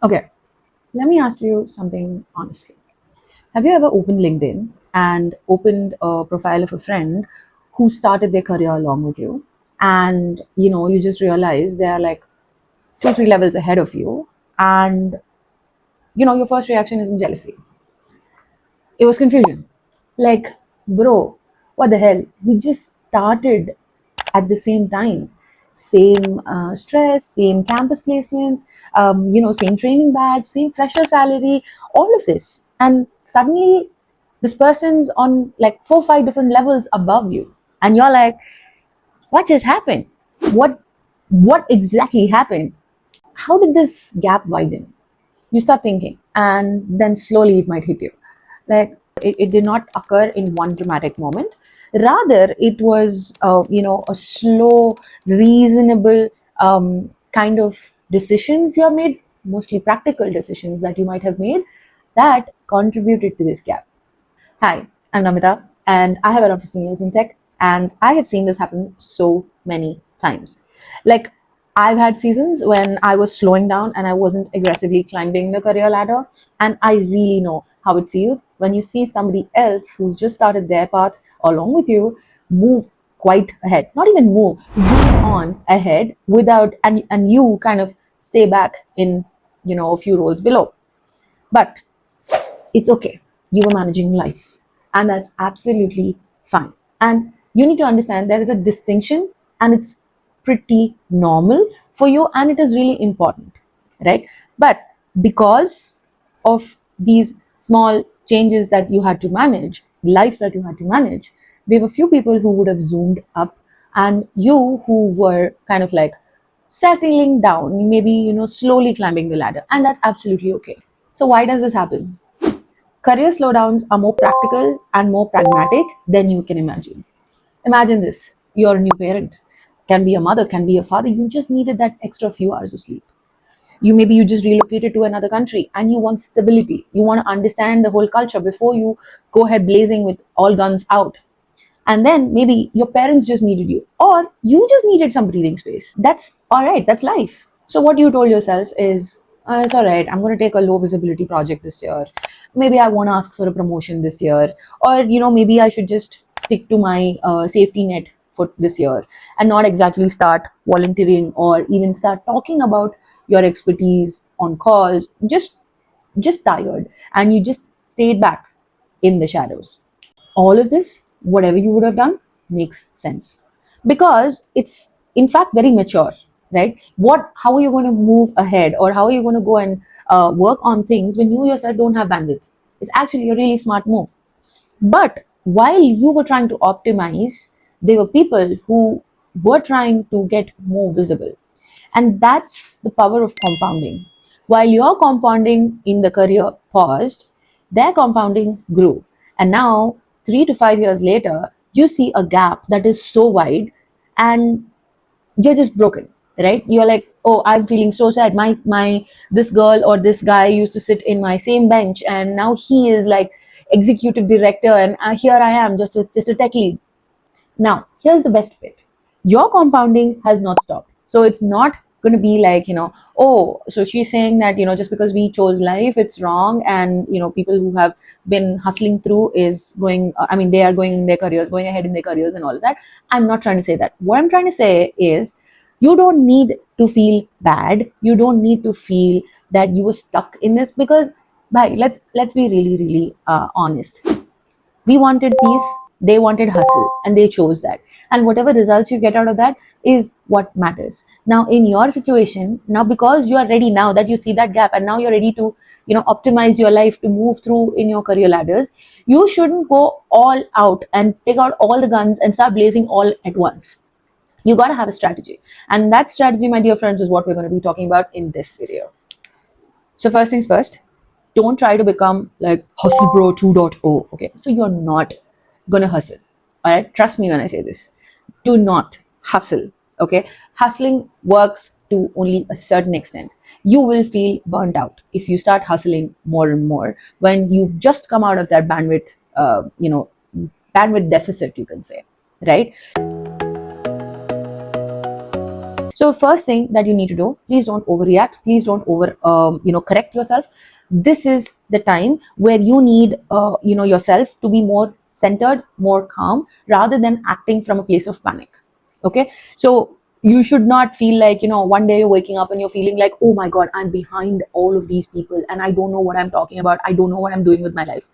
Okay, let me ask you something honestly. Have you ever opened LinkedIn and opened a profile of a friend who started their career along with you? And you just realize they are like two, three levels ahead of you. And your first reaction isn't jealousy, it was confusion. Like, bro, what the hell? We just started at the same time. Same stress, same campus placements, same training badge, same fresher salary, all of this. And suddenly, this person's on like four, five different levels above you. And you're like, what just happened? What what exactly happened? How did this gap widen? You start thinking, and then slowly it might hit you. Like it did not occur in one dramatic moment. Rather, it was a slow, reasonable kind of decisions you have made, mostly practical decisions that you might have made, that contributed to this gap. Hi, I'm Namita, and I have around 15 years in tech, and I have seen this happen so many times. Like, I've had seasons when I was slowing down and I wasn't aggressively climbing the career ladder, and I really know how it feels when you see somebody else who's just started their path along with you move quite ahead. Not even move, zoom on ahead without, and you kind of stay back in, a few roles below. But it's okay. You were managing life, and that's absolutely fine. And you need to understand there is a distinction, and it's pretty normal for you, and it is really important, right? But because of these small changes that you had to manage, life that you had to manage, there were few people who would have zoomed up, and you who were kind of like settling down, maybe slowly climbing the ladder, and that's absolutely okay. So why does this happen? Career slowdowns are more practical and more pragmatic than you can imagine. Imagine this: you're a new parent, can be a mother, can be a father. You just needed that extra few hours of sleep. You just relocated to another country and you want stability. You want to understand the whole culture before you go ahead blazing with all guns out. And then maybe your parents just needed you, or you just needed some breathing space. That's all right, that's life. So what you told yourself is, it's all right, I'm going to take a low visibility project this year. Maybe I won't ask for a promotion this year, or maybe I should just stick to my safety net for this year and not exactly start volunteering or even start talking about your expertise on calls. Just tired, and you just stayed back in the shadows. All of this, whatever you would have done, makes sense because it's in fact very mature, right? How are you going to move ahead, or how are you going to go and work on things when you yourself don't have bandwidth? It's actually a really smart move. But while you were trying to optimize, there were people who were trying to get more visible. And that's the power of compounding. While your compounding in the career paused, their compounding grew. And now, 3 to 5 years later, you see a gap that is so wide, and you're just broken, right? You're like, oh, I'm feeling so sad. My this girl or this guy used to sit in my same bench, and now he is like executive director, and here I am, just a tech lead. Now, here's the best bit: your compounding has not stopped. So it's not going to be like, oh, so she's saying that, just because we chose life, it's wrong. And, people who have been hustling through is going, I mean, they are going in their careers, going ahead in their careers and all of that. I'm not trying to say that. What I'm trying to say is, you don't need to feel bad. You don't need to feel that you were stuck in this because, bye, let's be really, really honest. We wanted peace, they wanted hustle, and they chose that. And whatever results you get out of that is what matters. Now, in your situation, now because you are ready, now that you see that gap, and now you're ready to, optimize your life to move through in your career ladders, you shouldn't go all out and pick out all the guns and start blazing all at once. You got to have a strategy. And that strategy, my dear friends, is what we're going to be talking about in this video. So first things first, don't try to become like hustle bro 2.0. Okay, so you're not gonna hustle. All right, trust me when I say this. Do not hustle. Okay, hustling works to only a certain extent. You will feel burnt out if you start hustling more and more when you've just come out of that bandwidth deficit, you can say, right? So first thing that you need to do, please don't overreact, please don't over correct yourself. This is the time where you need yourself to be more centered, more calm, rather than acting from a place of panic. Okay, so you should not feel like, one day you're waking up and you're feeling like, oh my god, I'm behind all of these people and I don't know what I'm talking about, I don't know what I'm doing with my life.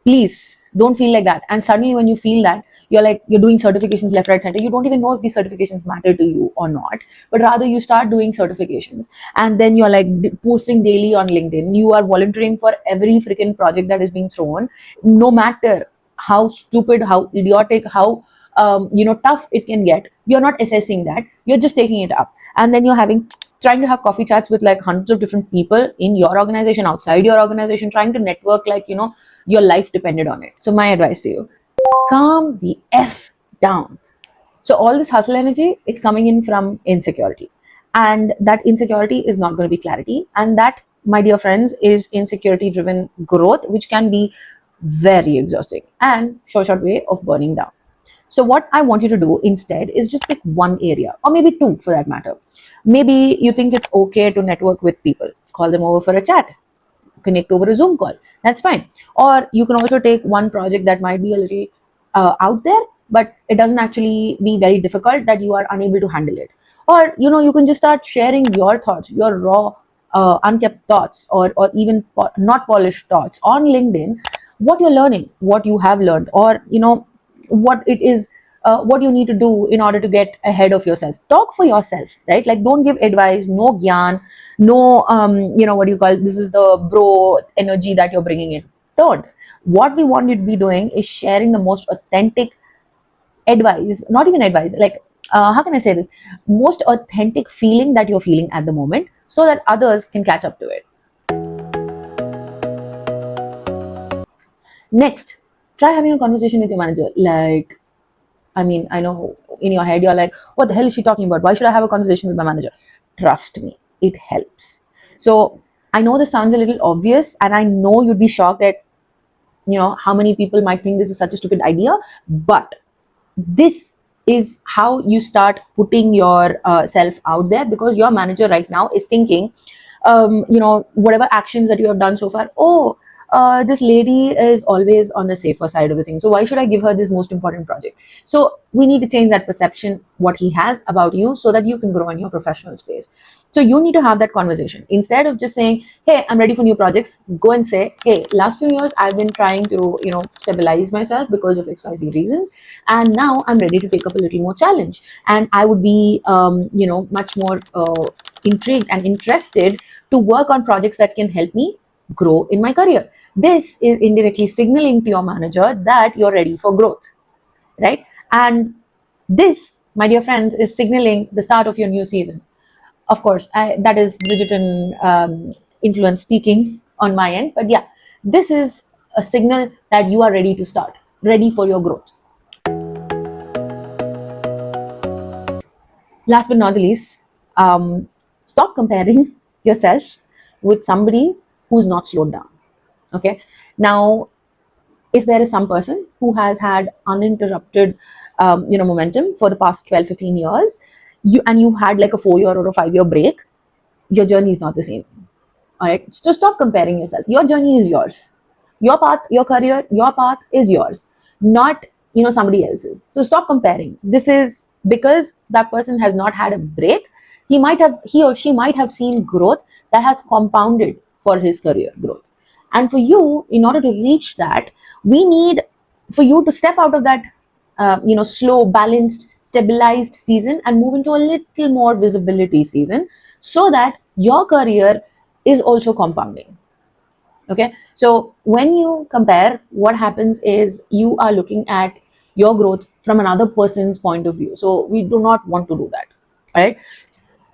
Please don't feel like that. And suddenly when you feel that, you're doing certifications left, right, center, you don't even know if these certifications matter to you or not, but rather you start doing certifications, and then you're like posting daily on LinkedIn, you are volunteering for every freaking project that is being thrown, no matter how stupid, how idiotic, how tough it can get. You're not assessing that, you're just taking it up, and then you're having trying to have coffee chats with like hundreds of different people in your organization, outside your organization, trying to network like your life depended on it. So my advice to you, calm the F down. So all this hustle energy, it's coming in from insecurity. And that insecurity is not going to be clarity. And that, my dear friends, is insecurity driven growth, which can be very exhausting and short way of burning down. So what I want you to do instead is just pick one area, or maybe two for that matter. Maybe you think it's okay to network with people, call them over for a chat, connect over a Zoom call. That's fine. Or you can also take one project that might be a little out there, but it doesn't actually be very difficult that you are unable to handle it. Or you can just start sharing your thoughts, your raw, unkept thoughts, or even not polished thoughts on LinkedIn. What you're learning, what you have learned, or what it is, what you need to do in order to get ahead of yourself. Talk for yourself, right? Like, don't give advice, no gyan, no what do you call, this is the bro energy that you're bringing in. Don't. What we want you to be doing is sharing the most authentic advice, not even advice, like, how can I say this, most authentic feeling that you're feeling at the moment, so that others can catch up to it. Next, try having a conversation with your manager. Like, I mean, I know in your head you're like, what the hell is she talking about? Why should I have a conversation with my manager? Trust me, it helps. So I know this sounds a little obvious, and I know you'd be shocked at how many people might think this is such a stupid idea, but this is how you start putting your self out there, because your manager right now is thinking, whatever actions that you have done so far, oh, this lady is always on the safer side of the thing, so why should I give her this most important project? So we need to change that perception what he has about you, so that you can grow in your professional space. So you need to have that conversation. Instead of just saying, hey, I'm ready for new projects, go and say, hey, last few years I've been trying to stabilize myself because of XYZ reasons, and now I'm ready to take up a little more challenge, and I would be much more intrigued and interested to work on projects that can help me grow in my career. This is indirectly signaling to your manager that you're ready for growth, right? And this, my dear friends, is signaling the start of your new season. Of course, that is Bridgerton influence speaking on my end, but yeah, this is a signal that you are ready to start, ready for your growth. Last but not the least, stop comparing yourself with somebody who's not slowed down. Okay, now if there is some person who has had uninterrupted momentum for the past 12-15 years, you've had like a 4 year or a 5 year break, your journey is not the same. All right, so stop comparing yourself. Your journey is yours, your path, your career, your path is yours, not somebody else's. So stop comparing. This is because that person has not had a break. He or she might have seen growth that has compounded for his career growth. And for you, in order to reach that, we need for you to step out of that slow, balanced, stabilized season and move into a little more visibility season, so that your career is also compounding. Okay, so when you compare, what happens is you are looking at your growth from another person's point of view. So we do not want to do that. Right.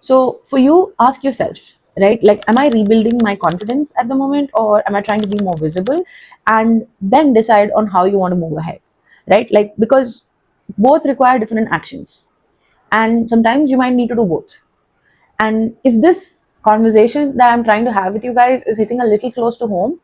So for you, ask yourself, right, like, am I rebuilding my confidence at the moment, or am I trying to be more visible? And then decide on how you want to move ahead. Right, like, because both require different actions, and sometimes you might need to do both. And if this conversation that I'm trying to have with you guys is hitting a little close to home,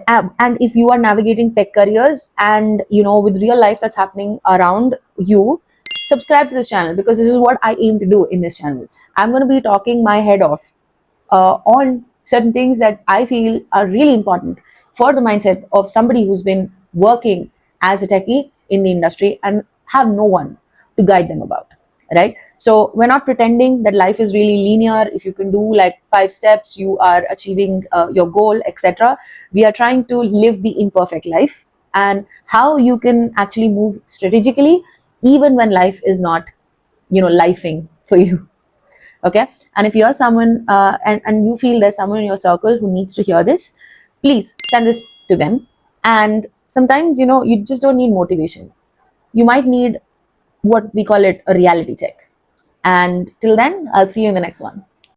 and if you are navigating tech careers and with real life that's happening around you, subscribe to this channel, because this is what I aim to do in this channel. I'm going to be talking my head off on certain things that I feel are really important for the mindset of somebody who's been working as a techie in the industry and have no one to guide them about, right? So we're not pretending that life is really linear. If you can do like 5 steps, you are achieving your goal, etc. We are trying to live the imperfect life, and how you can actually move strategically even when life is not, lifing for you. Okay, and if you're someone and you feel there's someone in your circle who needs to hear this, please send this to them. And sometimes, you just don't need motivation. You might need what we call it a reality check. And till then, I'll see you in the next one.